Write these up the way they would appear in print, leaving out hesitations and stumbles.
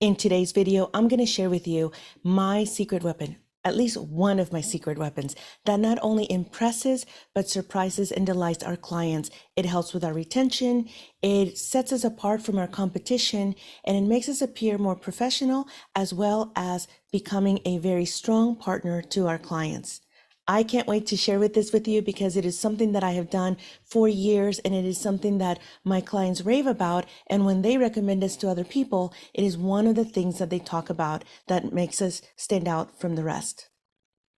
In today's video, I'm going to share with you my secret weapon, at least one of my secret weapons that not only impresses, but surprises and delights our clients. It helps with our retention, it sets us apart from our competition, and it makes us appear more professional, as well as becoming a very strong partner to our clients. I can't wait to share this with you because it is something that I have done for years, and it is something that my clients rave about. And when they recommend us to other people, it is one of the things that they talk about that makes us stand out from the rest.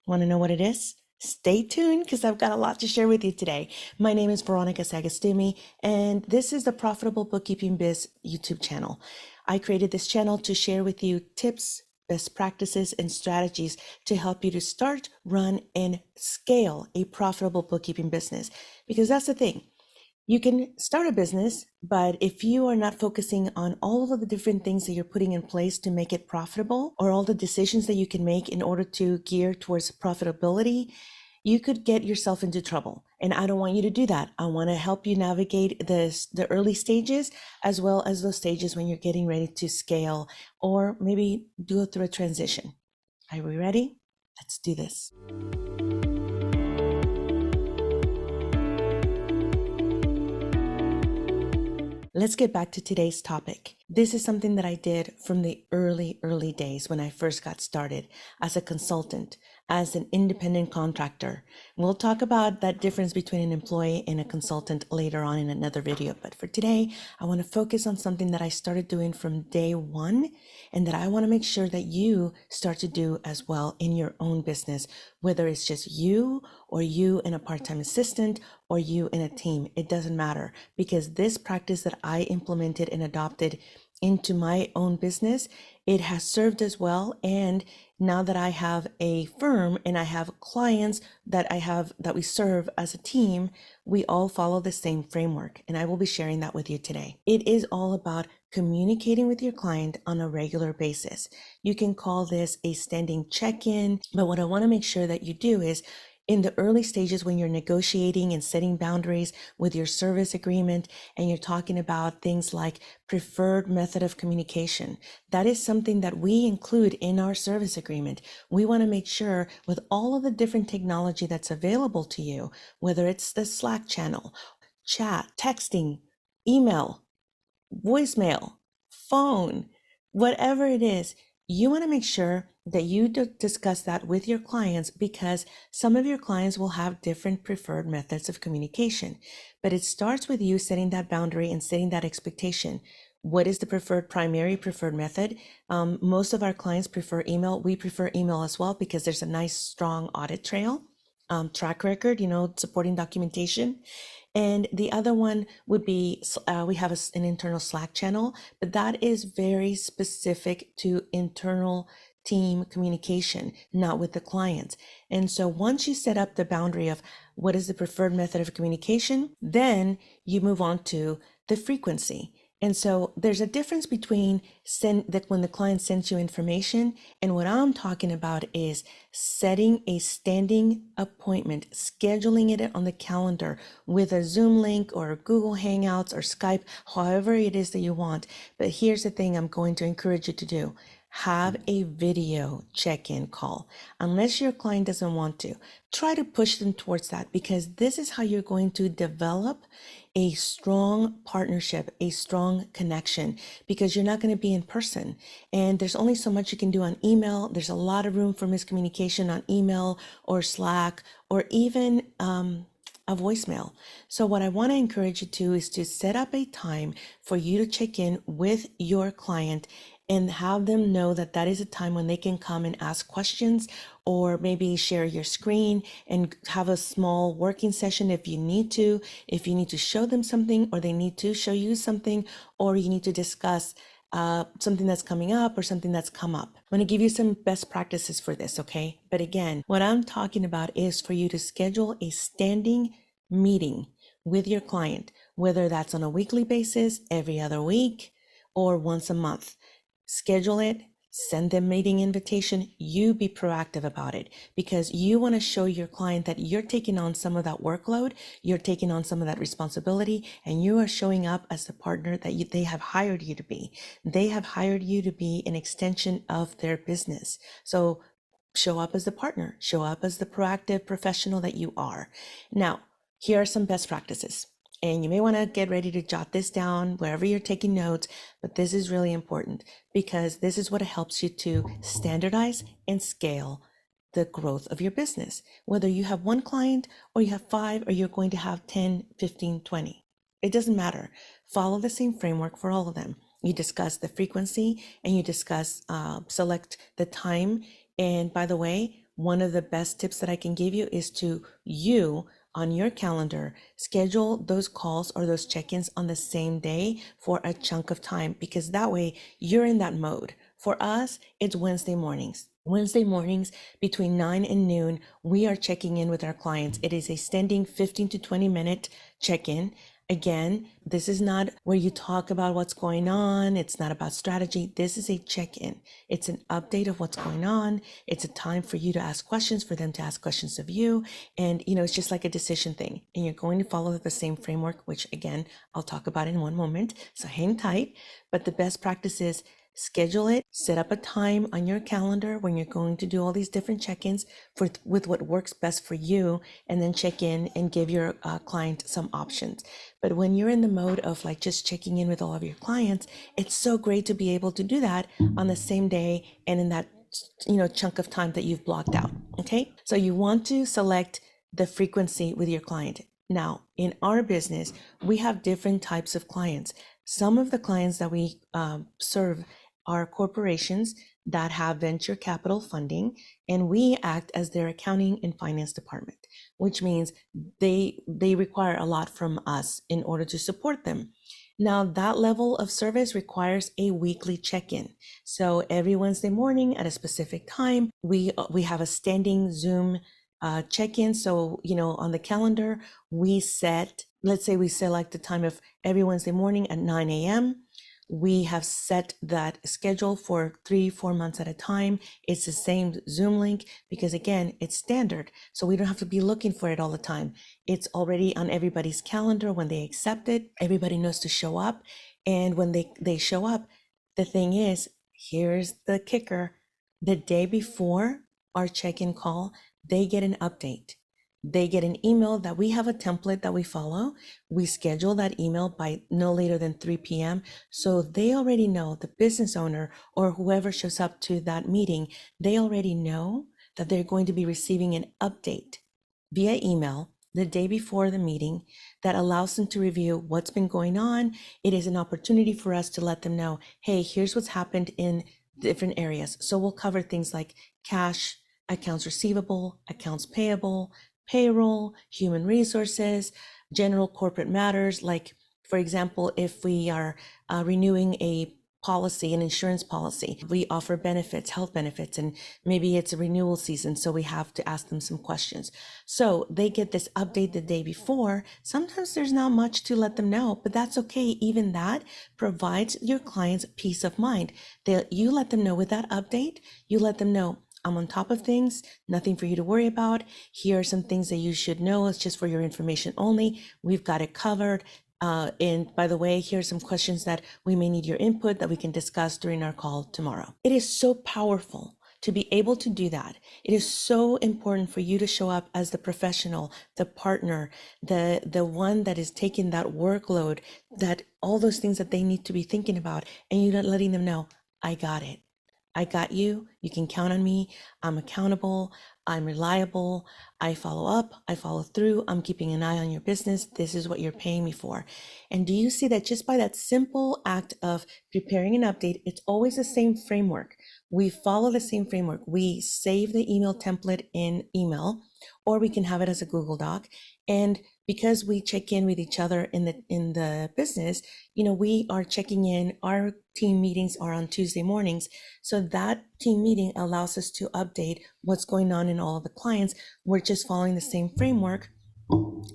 Want to know what it is? Stay tuned because I've got a lot to share with you today. My name is Veronica Sagastumi, and this is the Profitable Bookkeeping Biz YouTube channel. I created this channel to share with you tips, best practices, and strategies to help you to start, run, and scale a profitable bookkeeping business. Because that's the thing. You can start a business, but if you are not focusing on all of the different things that you're putting in place to make it profitable, or all the decisions that you can make in order to gear towards profitability, you could get yourself into trouble. And I don't want you to do that. I want to help you navigate the early stages, as well as those stages when you're getting ready to scale, or maybe go through a transition. Are we ready? Let's do this. Let's get back to today's topic. This is something that I did from the early days when I first got started as a consultant, as an independent contractor. We'll talk about that difference between an employee and a consultant later on in another video. But for today, I want to focus on something that I started doing from day one, and that I want to make sure that you start to do as well in your own business, whether it's just you or you and a part-time assistant or you in a team. It doesn't matter, because this practice that I implemented and adopted into my own business, it has served us well. And now that I have a firm and I have clients that we serve as a team, we all follow the same framework, and I will be sharing that with you today. It is all about communicating with your client on a regular basis. You can call this a standing check-in, but what I want to make sure that you do is, in the early stages when you're negotiating and setting boundaries with your service agreement, and you're talking about things like preferred method of communication, that is something that we include in our service agreement. We want to make sure, with all of the different technology that's available to you, whether it's the Slack channel, chat, texting, email, voicemail, phone, whatever it is, you want to make sure that you discuss that with your clients, because some of your clients will have different preferred methods of communication. But it starts with you setting that boundary and setting that expectation. What is the primary preferred method? Most of our clients prefer email. We prefer email as well, because there's a nice strong audit trail, track record, supporting documentation. And the other one would be, we have an internal Slack channel, but that is very specific to internal team communication, not with the clients. And so once you set up the boundary of what is the preferred method of communication, then you move on to the frequency. And so there's a difference between when the client sends you information, and what I'm talking about is setting a standing appointment, scheduling it on the calendar with a Zoom link or Google Hangouts or Skype, however it is that you want. But here's the thing I'm going to encourage you to do. Have a video check-in call. Unless your client doesn't want to, try to push them towards that, because this is how you're going to develop a strong partnership, a strong connection, because you're not going to be in person. And there's only so much you can do on email. There's a lot of room for miscommunication on email or Slack, or even a voicemail. So what I want to encourage you to is to set up a time for you to check in with your client, and have them know that that is a time when they can come and ask questions, or maybe share your screen and have a small working session if you need to show them something, or they need to show you something, or you need to discuss something that's coming up or something that's come up. I'm going to give you some best practices for this, okay? But again, what I'm talking about is for you to schedule a standing meeting with your client, whether that's on a weekly basis, every other week, or once a month. Schedule it, send them meeting invitation. You be proactive about it because you want to show your client that you're taking on some of that workload, you're taking on some of that responsibility, and you are showing up as the partner that they have hired you to be. They have hired you to be an extension of their business. So show up as the partner, show up as the proactive professional that you are. Now, here are some best practices. And you may want to get ready to jot this down wherever you're taking notes, but this is really important because this is what helps you to standardize and scale the growth of your business. Whether you have one client or you have five, or you're going to have 10, 15, 20, it doesn't matter. Follow the same framework for all of them. You discuss the frequency and you discuss, select the time. And by the way, one of the best tips that I can give you is to on your calendar, schedule those calls or those check-ins on the same day for a chunk of time, because that way you're in that mode. For us, it's Wednesday mornings. Wednesday mornings between 9 and noon, we are checking in with our clients. It is a standing 15 to 20-minute check-in. Again, this is not where you talk about what's going on. It's not about strategy. This is a check-in. It's an update of what's going on. It's a time for you to ask questions, for them to ask questions of you. And, it's just like a decision thing. And you're going to follow the same framework, which again, I'll talk about in one moment. So hang tight. But the best practice is schedule it, set up a time on your calendar when you're going to do all these different check-ins with what works best for you, and then check in and give your client some options. But when you're in the mode of like just checking in with all of your clients, it's so great to be able to do that on the same day and in that chunk of time that you've blocked out. Okay, so you want to select the frequency with your client. Now, in our business, we have different types of clients. Some of the clients that we serve are corporations that have venture capital funding, and we act as their accounting and finance department, which means they require a lot from us in order to support them. Now, that level of service requires a weekly check-in. So every Wednesday morning at a specific time, we have a standing Zoom check-in. So, on the calendar, let's say we select the time of every Wednesday morning at 9 a.m. We have set that schedule for 3-4 months at a time. It's the same Zoom link because again, it's standard. So we don't have to be looking for it all the time. It's already on everybody's calendar. When they accept it, everybody knows to show up. And when they show up, the thing is, here's the kicker. The day before our check-in call, they get an update. They get an email that we have a template that we follow. We schedule that email by no later than 3 p.m. So they already know, the business owner or whoever shows up to that meeting, they already know that they're going to be receiving an update via email the day before the meeting that allows them to review what's been going on. It is an opportunity for us to let them know, hey, here's what's happened in different areas. So we'll cover things like cash, accounts receivable, accounts payable, payroll, human resources, general corporate matters. Like, for example, if we are renewing a policy, an insurance policy, we offer benefits, health benefits, and maybe it's a renewal season, so we have to ask them some questions. So they get this update the day before. Sometimes there's not much to let them know, but that's okay. Even that provides your clients peace of mind. You let them know with that update, you let them know, I'm on top of things, nothing for you to worry about. Here are some things that you should know. It's just for your information only. We've got it covered. And by the way, here's some questions that we may need your input that we can discuss during our call tomorrow. It is so powerful to be able to do that. It is so important for you to show up as the professional, the partner, the one that is taking that workload, that all those things that they need to be thinking about, and you're letting them know, I got it. I got you. You can count on me. I'm accountable. I'm reliable. I follow up. I follow through. I'm keeping an eye on your business. This is what you're paying me for. And do you see that just by that simple act of preparing an update, it's always the same framework. We follow the same framework. We save the email template in email, or we can have it as a Google Doc. And because we check in with each other in the business, we are checking in. Our team meetings are on Tuesday mornings. So that team meeting allows us to update what's going on in all of the clients. We're just following the same framework,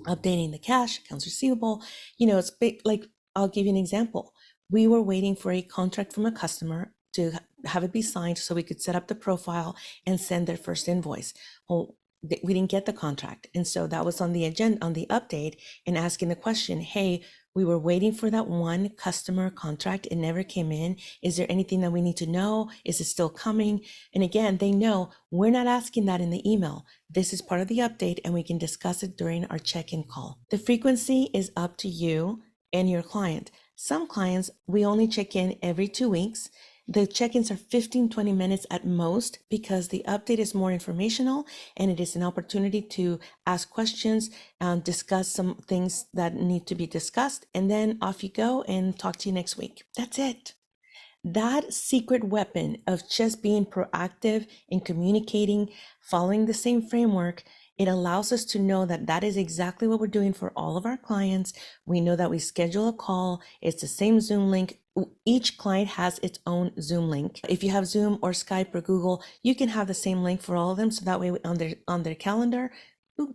updating the cash, accounts receivable. It's like, I'll give you an example. We were waiting for a contract from a customer to have it be signed so we could set up the profile and send their first invoice. Well, we didn't get the contract. And so that was on the agenda, on the update, and asking the question, hey, we were waiting for that one customer contract. It never came in. Is there anything that we need to know? Is it still coming? And again, they know we're not asking that in the email. This is part of the update and we can discuss it during our check-in call. The frequency is up to you and your client. Some clients, we only check in every 2 weeks. The check-ins are 15-20 minutes at most because the update is more informational and it is an opportunity to ask questions and discuss some things that need to be discussed. And then off you go and talk to you next week. That's it. That secret weapon of just being proactive in communicating, following the same framework, it allows us to know that that is exactly what we're doing for all of our clients. We know that we schedule a call. It's the same Zoom link. Each client has its own Zoom link. If you have Zoom or Skype or Google, you can have the same link for all of them. So that way on their calendar,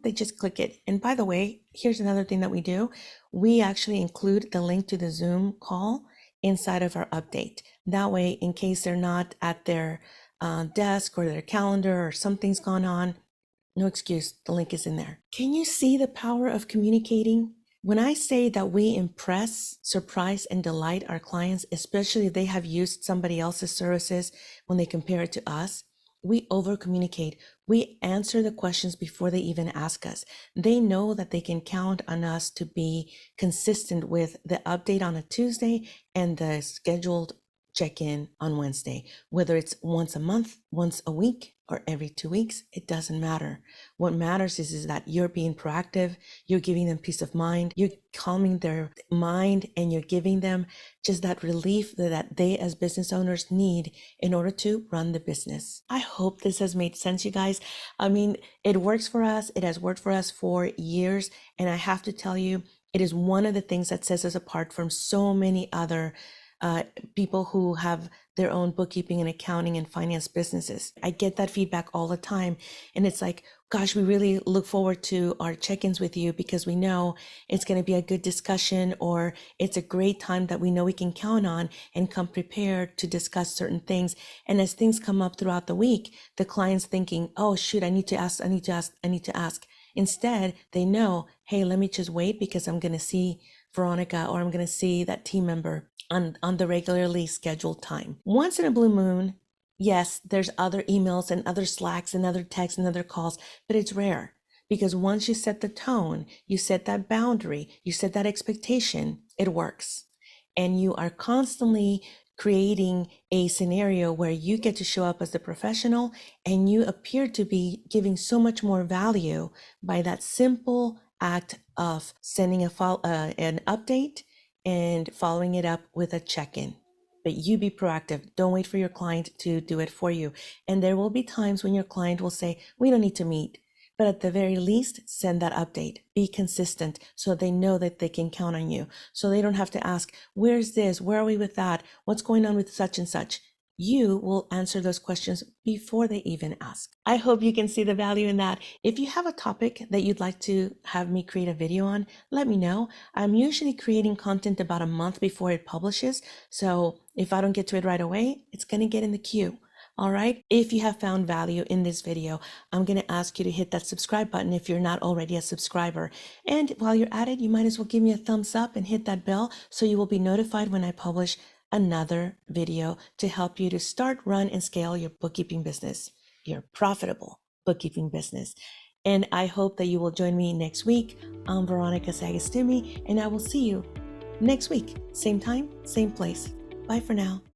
they just click it. And by the way, here's another thing that we do. We actually include the link to the Zoom call inside of our update. That way, in case they're not at their desk or their calendar or something's gone on, no excuse, the link is in there. Can you see the power of communicating? When I say that we impress, surprise, and delight our clients, especially if they have used somebody else's services when they compare it to us, we over communicate. We answer the questions before they even ask us. They know that they can count on us to be consistent with the update on a Tuesday and the scheduled check-in on Wednesday. Whether it's once a month, once a week, or every 2 weeks, it doesn't matter. What matters is that you're being proactive, you're giving them peace of mind, you're calming their mind, and you're giving them just that relief that they as business owners need in order to run the business. I hope this has made sense, you guys. I mean, it works for us. It has worked for us for years. And I have to tell you, it is one of the things that sets us apart from so many other people who have their own bookkeeping and accounting and finance businesses. I get that feedback all the time. And it's like, gosh, we really look forward to our check-ins with you because we know it's going to be a good discussion, or it's a great time that we know we can count on and come prepared to discuss certain things. And as things come up throughout the week, the client's thinking, oh, shoot, I need to ask. Instead, they know, hey, let me just wait because I'm going to see Veronica, or I'm going to see that team member on the regularly scheduled time. Once in a blue moon, yes, there's other emails and other Slacks and other texts and other calls, but it's rare because once you set the tone, you set that boundary, you set that expectation, it works. And you are constantly creating a scenario where you get to show up as the professional and you appear to be giving so much more value by that simple act of sending an update and following it up with a check-in. But you be proactive. Don't wait for your client to do it for you. And there will be times when your client will say, we don't need to meet. But at the very least, send that update. Be consistent so they know that they can count on you. So they don't have to ask, where's this? Where are we with that? What's going on with such and such? You will answer those questions before they even ask. I hope you can see the value in that. If you have a topic that you'd like to have me create a video on, let me know. I'm usually creating content about a month before it publishes. So if I don't get to it right away, it's going to get in the queue. All right. If you have found value in this video, I'm going to ask you to hit that subscribe button if you're not already a subscriber. And while you're at it, you might as well give me a thumbs up and hit that bell so you will be notified when I publish another video to help you to start, run, and scale your bookkeeping business, your profitable bookkeeping business. And I hope that you will join me next week. I'm Veronica Sagastimi, and I will see you next week. Same time, same place. Bye for now.